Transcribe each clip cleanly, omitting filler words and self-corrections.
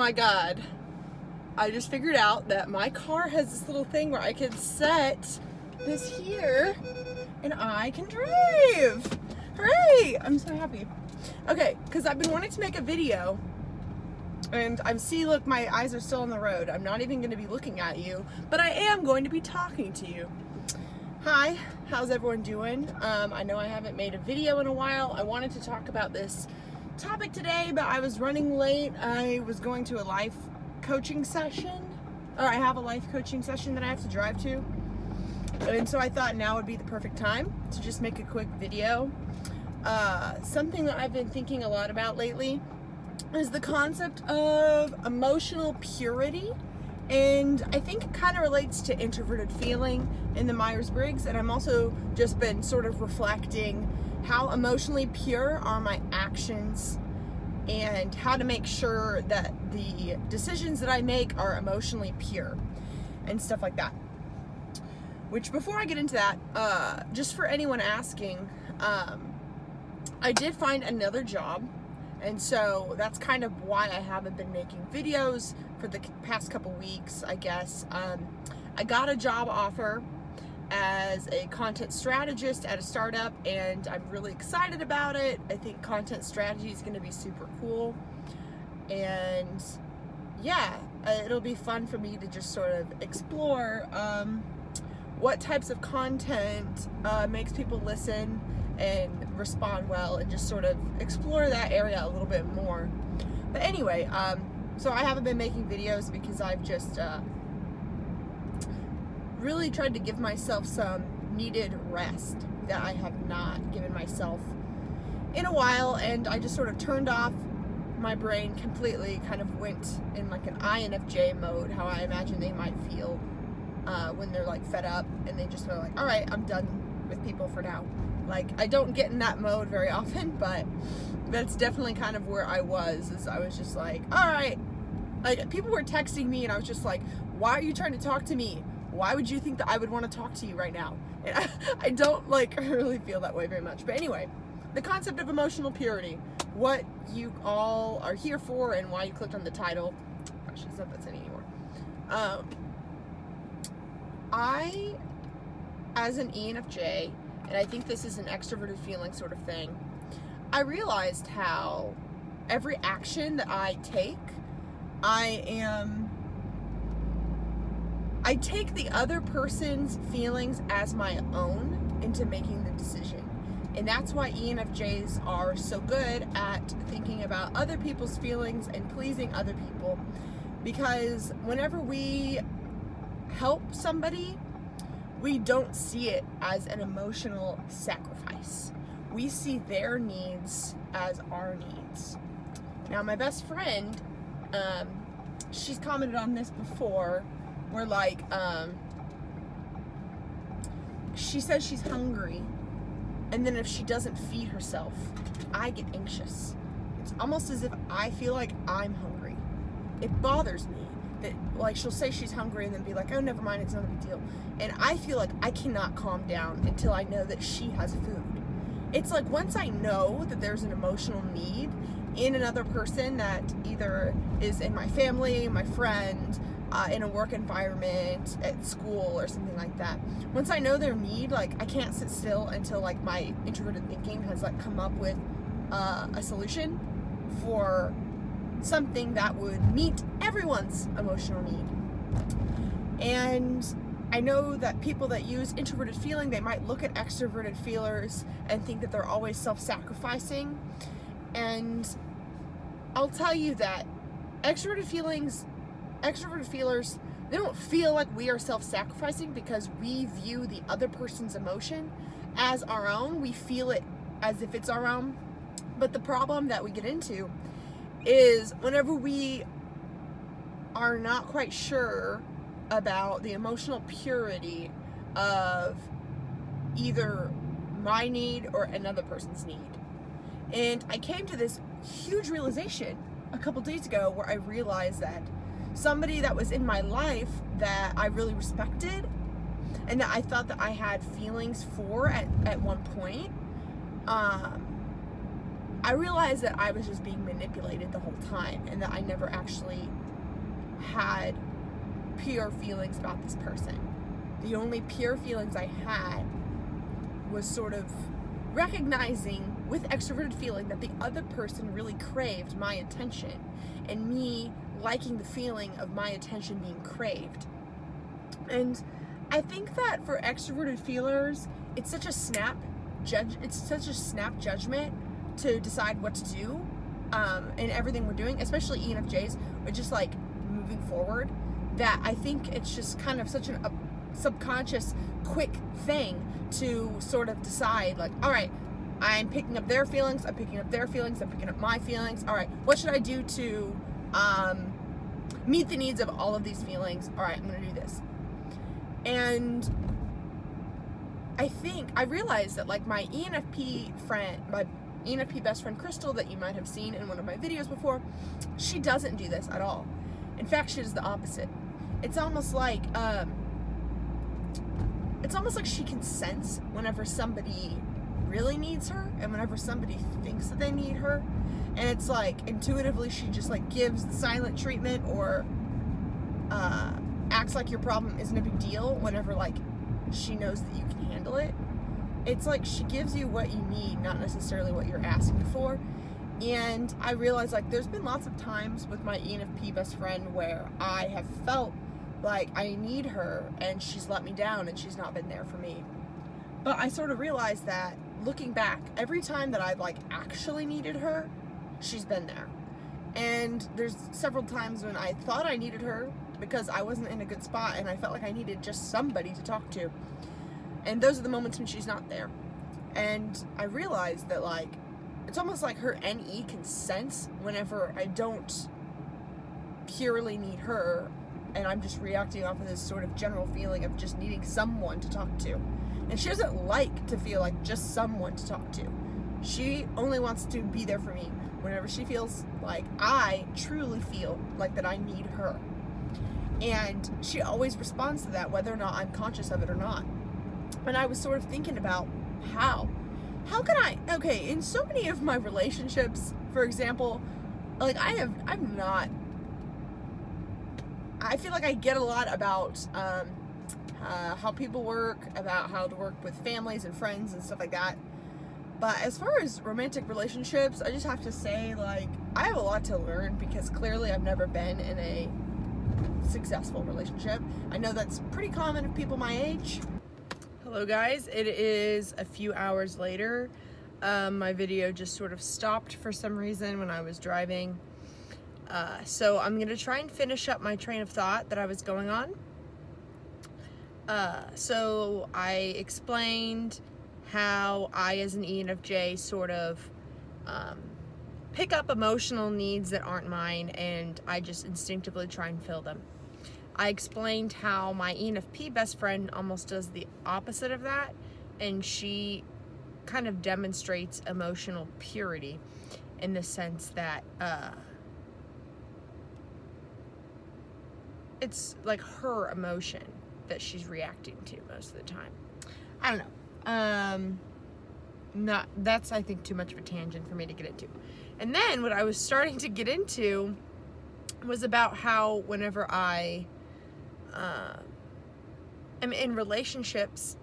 my God. I just figured out that my car has this little thing where I can set this here and I can drive. Hooray! I'm so happy. Okay, because I've been wanting to make a video and look, my eyes are still on the road. I'm not even going to be looking at you, but I am going to be talking to you. Hi, how's everyone doing? I know I haven't made a video in a while. I wanted to talk about this topic today, but I was running late. I was going to a life coaching session, or I have a life coaching session that I have to drive to, and so I thought now would be the perfect time to just make a quick video. Something that I've been thinking a lot about lately is the concept of emotional purity, and I think it kind of relates to introverted feeling in the Myers-Briggs, and I'm also just been sort of reflecting how emotionally pure are my actions and how to make sure that the decisions that I make are emotionally pure and stuff like that. Which, before I get into that, just for anyone asking, I did find another job, and so that's kind of why I haven't been making videos for the past couple weeks, I guess. I got a job offer as a content strategist at a startup, and I'm really excited about it. I think content strategy is going to be super cool, and yeah, it'll be fun for me to just sort of explore what types of content makes people listen and respond well, and just sort of explore that area a little bit more. But anyway, so I haven't been making videos because I've just really tried to give myself some needed rest that I have not given myself in a while, and I just sort of turned off my brain completely, kind of went in like an INFJ mode, how I imagine they might feel when they're like fed up and they just feel like, all right, I'm done with people for now. Like, I don't get in that mode very often, but that's definitely kind of where I was, is I was just like, all right, like people were texting me and I was just like, why are you trying to talk to me? Why would you think that I would want to talk to you right now? And I don't like really feel that way very much. But anyway, the concept of emotional purity, what you all are here for and why you clicked on the title. Gosh, it's not that funny anymore. I, as an ENFJ, and I think this is an extroverted feeling sort of thing, I realized how every action that I take, I take the other person's feelings as my own into making the decision. And that's why ENFJs are so good at thinking about other people's feelings and pleasing other people. Because whenever we help somebody, we don't see it as an emotional sacrifice. We see their needs as our needs. Now, my best friend, she's commented on this before, where like, she says she's hungry, and then if she doesn't feed herself, I get anxious. It's almost as if I feel like I'm hungry. It bothers me that, like, she'll say she's hungry and then be like, oh, never mind, it's not a big deal. And I feel like I cannot calm down until I know that she has food. It's like, once I know that there's an emotional need in another person that either is in my family, my friend, in a work environment, at school, or something like that. Once I know their need, like, I can't sit still until like my introverted thinking has like come up with a solution for something that would meet everyone's emotional need. And I know that people that use introverted feeling, they might look at extroverted feelers and think that they're always self-sacrificing. And I'll tell you that extroverted feelers, they don't feel like we are self-sacrificing because we view the other person's emotion as our own. We feel it as if it's our own. But the problem that we get into is whenever we are not quite sure about the emotional purity of either my need or another person's need. And I came to this huge realization a couple days ago where I realized that somebody that was in my life that I really respected and that I thought that I had feelings for at one point, I realized that I was just being manipulated the whole time, and that I never actually had pure feelings about this person. The only pure feelings I had was sort of recognizing with extroverted feeling that the other person really craved my attention, and me liking the feeling of my attention being craved. And I think that for extroverted feelers, it's such a snap judgment to decide what to do in everything we're doing, especially ENFJs, or just like moving forward, that I think it's just kind of such a subconscious quick thing to sort of decide, like, all right, I'm picking up their feelings, I'm picking up their feelings, I'm picking up my feelings. All right, what should I do to meet the needs of all of these feelings? All right, I'm gonna do this. And I realized that, like, my ENFP best friend Crystal, that you might have seen in one of my videos before, she doesn't do this at all. In fact, she does the opposite. It's almost like she can sense whenever somebody really needs her and whenever somebody thinks that they need her. And it's like intuitively she just like gives the silent treatment, or acts like your problem isn't a big deal whenever like she knows that you can handle it. It's like she gives you what you need, not necessarily what you're asking for. And I realized, like, there's been lots of times with my ENFP best friend where I have felt like I need her and she's let me down and she's not been there for me. But I sort of realized that, looking back, every time that I've like actually needed her, she's been there. And there's several times when I thought I needed her because I wasn't in a good spot and I felt like I needed just somebody to talk to. And those are the moments when she's not there. And I realized that, like, it's almost like her NE can sense whenever I don't purely need her and I'm just reacting off of this sort of general feeling of just needing someone to talk to. And she doesn't like to feel like just someone to talk to. She only wants to be there for me whenever she feels like I truly feel like that I need her. And she always responds to that, whether or not I'm conscious of it or not. And I was sort of thinking about how can I, okay, in so many of my relationships, for example, like I feel like I get a lot about how people work, about how to work with families and friends and stuff like that. But as far as romantic relationships, I just have to say, like, I have a lot to learn because clearly I've never been in a successful relationship. I know that's pretty common of people my age. Hello guys, it is a few hours later. My video just sort of stopped for some reason when I was driving. So I'm gonna try and finish up my train of thought that I was going on. So I explained how I, as an ENFJ, sort of pick up emotional needs that aren't mine, and I just instinctively try and fill them. I explained how my ENFP best friend almost does the opposite of that, and she kind of demonstrates emotional purity in the sense that it's like her emotion that she's reacting to most of the time. I don't know. That's, I think, too much of a tangent for me to get into. And then what I was starting to get into was about how whenever I am in relationships,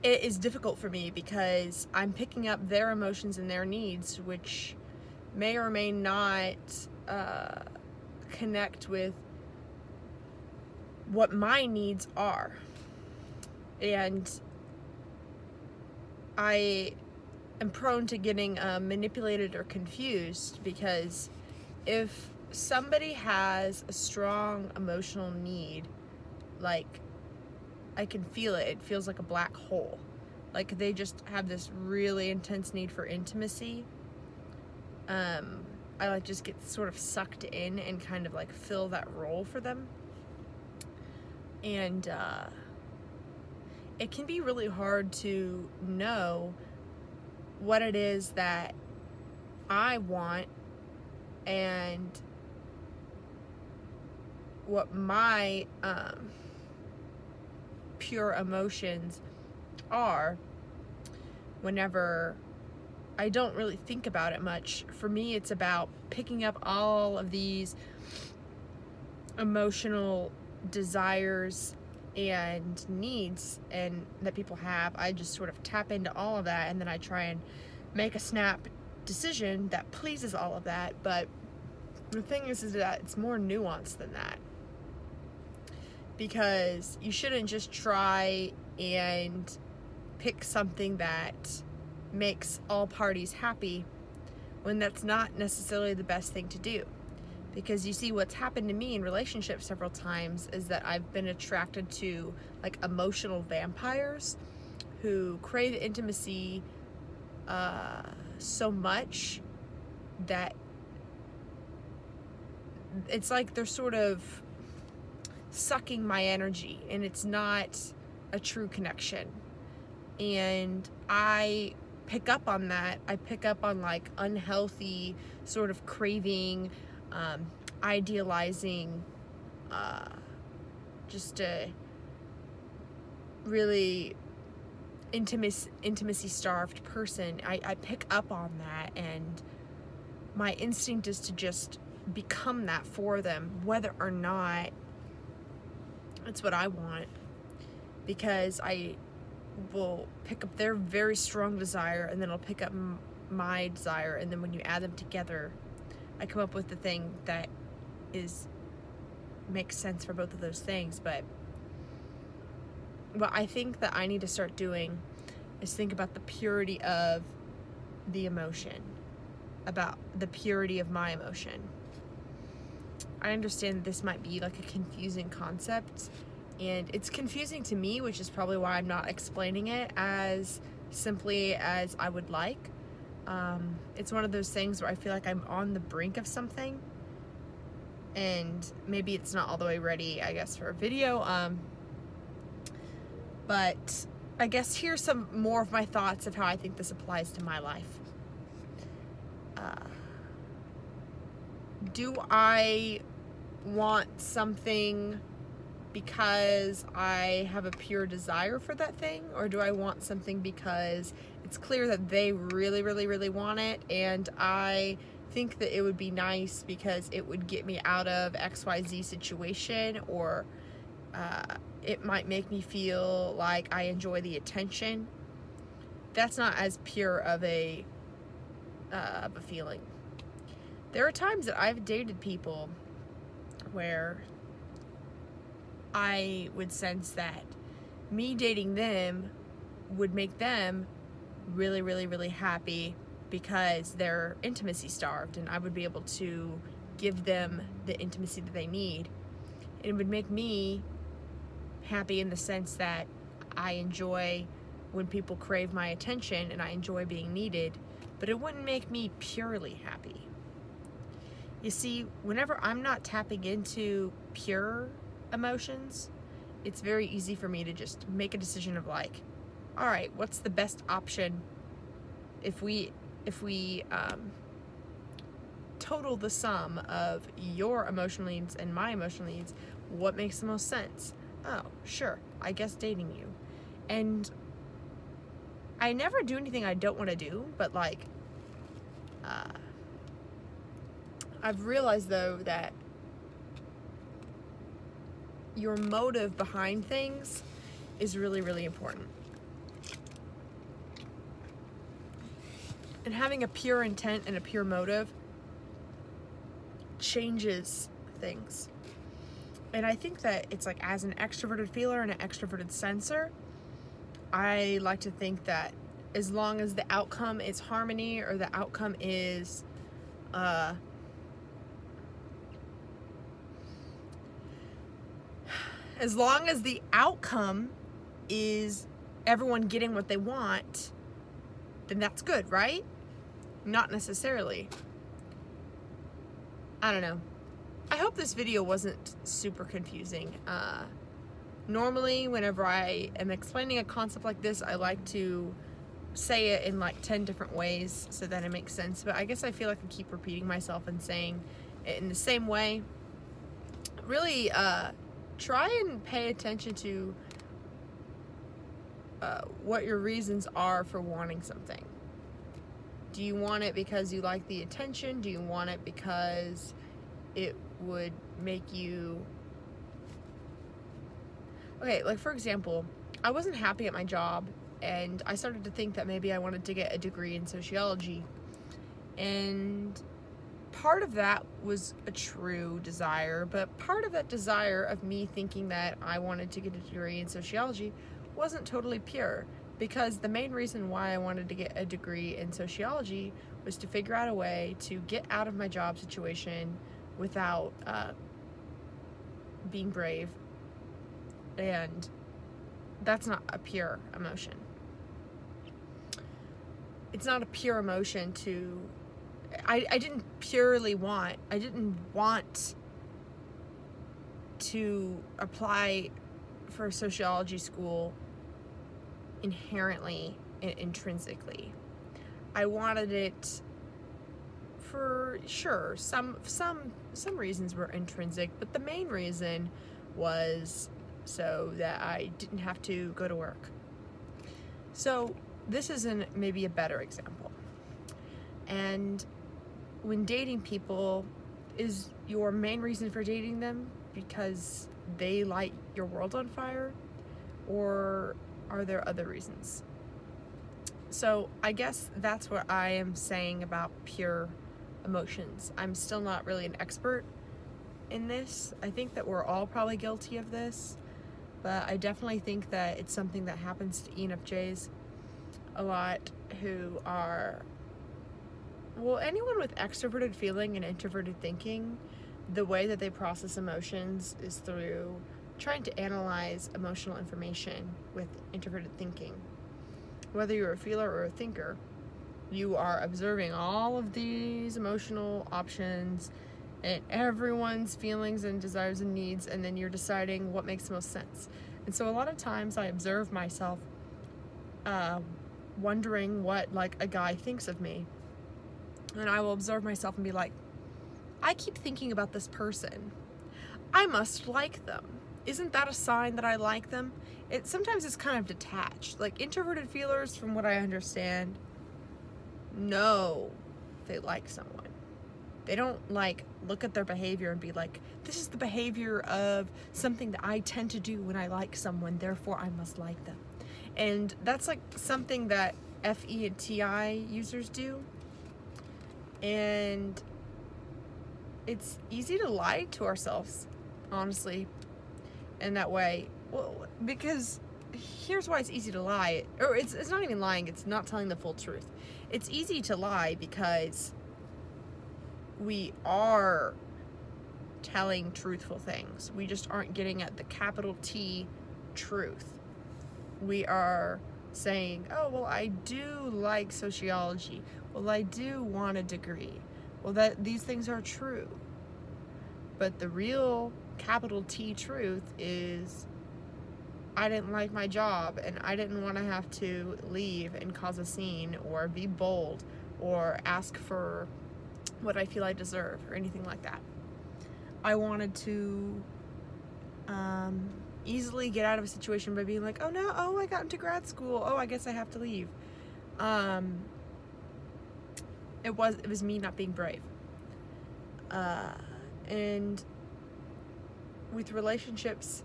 it is difficult for me because I'm picking up their emotions and their needs, which may or may not connect with what my needs are. And I am prone to getting manipulated or confused, because if somebody has a strong emotional need, like, I can feel it. It feels like a black hole. Like, they just have this really intense need for intimacy. I like just get sort of sucked in and kind of like fill that role for them. And it can be really hard to know what it is that I want and what my pure emotions are whenever I don't really think about it much. For me, it's about picking up all of these emotional desires and needs and that people have. I just sort of tap into all of that, and then I try and make a snap decision that pleases all of that. But the thing is that it's more nuanced than that, because you shouldn't just try and pick something that makes all parties happy when that's not necessarily the best thing to do. Because you see, what's happened to me in relationships several times is that I've been attracted to like emotional vampires who crave intimacy so much that it's like they're sort of sucking my energy, and it's not a true connection. And I pick up on that. I pick up on like unhealthy sort of craving, idealizing, just a really intimacy starved person. I pick up on that, and my instinct is to just become that for them, whether or not it's what I want, because I will pick up their very strong desire, and then I'll pick up my desire, and then when you add them together, I come up with the thing that makes sense for both of those things. But what I think that I need to start doing is think about the purity of the emotion, about the purity of my emotion. I understand this might be like a confusing concept, and it's confusing to me, which is probably why I'm not explaining it as simply as I would like. It's one of those things where I feel like I'm on the brink of something, and maybe it's not all the way ready, I guess, for a video. But I guess here's some more of my thoughts of how I think this applies to my life. Do I want something because I have a pure desire for that thing, or do I want something because it's clear that they really, really, really want it, and I think that it would be nice because it would get me out of XYZ situation, or it might make me feel like I enjoy the attention? That's not as pure of a feeling. There are times that I've dated people where I would sense that me dating them would make them really, really, really happy because they're intimacy starved, and I would be able to give them the intimacy that they need. And it would make me happy in the sense that I enjoy when people crave my attention and I enjoy being needed, but it wouldn't make me purely happy. You see, whenever I'm not tapping into pure emotions, it's very easy for me to just make a decision of like, all right, what's the best option if we total the sum of your emotional needs and my emotional needs, what makes the most sense? Oh, sure, I guess dating you. And I never do anything I don't want to do, but like, I've realized though that your motive behind things is really, really important. And having a pure intent and a pure motive changes things. And I think that it's like, as an extroverted feeler and an extroverted sensor, I like to think that as long as the outcome is harmony, or the outcome is as long as the outcome is everyone getting what they want, then that's good, right? Not necessarily. I don't know. I hope this video wasn't super confusing. Normally, whenever I am explaining a concept like this, I like to say it in like 10 different ways so that it makes sense. But I guess I feel like I keep repeating myself and saying it in the same way. Really, try and pay attention to what your reasons are for wanting something. Do you want it because you like the attention? Do you want it because it would make you... Okay, like for example, I wasn't happy at my job, and I started to think that maybe I wanted to get a degree in sociology. And part of that was a true desire, but part of that desire of me thinking that I wanted to get a degree in sociology wasn't totally pure, because the main reason why I wanted to get a degree in sociology was to figure out a way to get out of my job situation without being brave, and that's not a pure emotion. It's not a pure emotion to... I didn't want to apply for sociology school inherently and intrinsically. I wanted it for sure. Some reasons were intrinsic, but the main reason was so that I didn't have to go to work. So this is maybe a better example. And when dating people, is your main reason for dating them because they light your world on fire, or are there other reasons? So I guess that's what I am saying about pure emotions. I'm still not really an expert in this. I think that we're all probably guilty of this, but I definitely think that it's something that happens to ENFJs a lot, who are, well, anyone with extroverted feeling and introverted thinking. The way that they process emotions is through trying to analyze emotional information with introverted thinking. Whether you're a feeler or a thinker, you are observing all of these emotional options and everyone's feelings and desires and needs, and then you're deciding what makes the most sense. And so a lot of times I observe myself wondering what like a guy thinks of me. And I will observe myself and be like, I keep thinking about this person. I must like them. Isn't that a sign that I like them? Sometimes it's kind of detached. Like introverted feelers, from what I understand, know they like someone. They don't like look at their behavior and be like, this is the behavior of something that I tend to do when I like someone, therefore I must like them. And that's like something that FE and TI users do. And it's easy to lie to ourselves, honestly, in that way. Well, because here's why it's easy to lie. Or it's not even lying, it's not telling the full truth. It's easy to lie because we are telling truthful things. We just aren't getting at the capital T truth. We are saying, oh, well, I do like sociology. Well, I do want a degree. Well, these things are true. But the real capital T truth is, I didn't like my job and I didn't want to have to leave and cause a scene or be bold or ask for what I feel I deserve or anything like that. I wanted to easily get out of a situation by being like, oh no, oh, I got into grad school, oh, I guess I have to leave. It was me not being brave. And with relationships,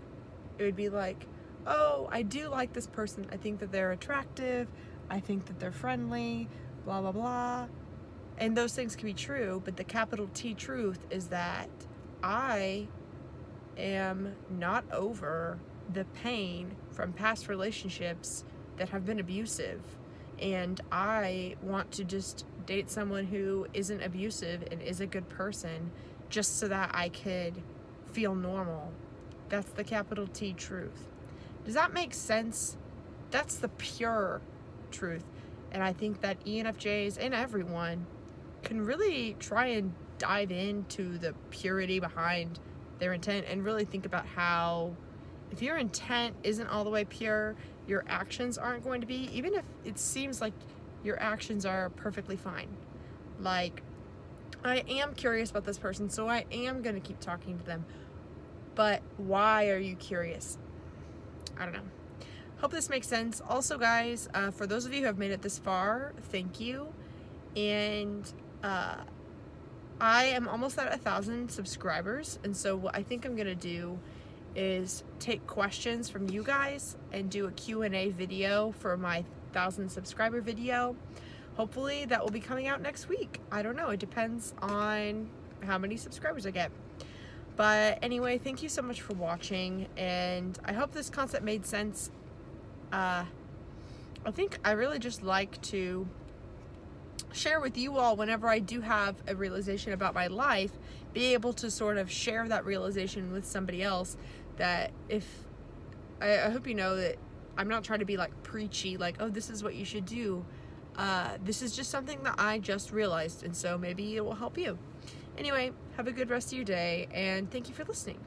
it would be like, oh, I do like this person. I think that they're attractive. I think that they're friendly, blah, blah, blah. And those things can be true, but the capital T truth is that I am not over the pain from past relationships that have been abusive. And I want to just date someone who isn't abusive and is a good person just so that I could feel normal. That's the capital T truth. Does that make sense? That's the pure truth. And I think that ENFJs and everyone can really try and dive into the purity behind their intent and really think about how, if your intent isn't all the way pure, your actions aren't going to be, even if it seems like your actions are perfectly fine. Like, I am curious about this person, so I am going to keep talking to them. But why are you curious? I don't know. Hope this makes sense. Also, guys, for those of you who have made it this far, thank you. and I am almost at 1,000 subscribers, and so what I think I'm gonna do is take questions from you guys and do a Q&A video for my 1,000 subscriber video. Hopefully that will be coming out next week. I don't know, it depends on how many subscribers I get. But anyway, thank you so much for watching, and I hope this concept made sense. I think I really just like to share with you all whenever I do have a realization about my life, be able to sort of share that realization with somebody else. That if I hope you know that I'm not trying to be like preachy, like, oh, this is what you should do. This is just something that I just realized, and so maybe it will help you. Anyway, have a good rest of your day, and thank you for listening.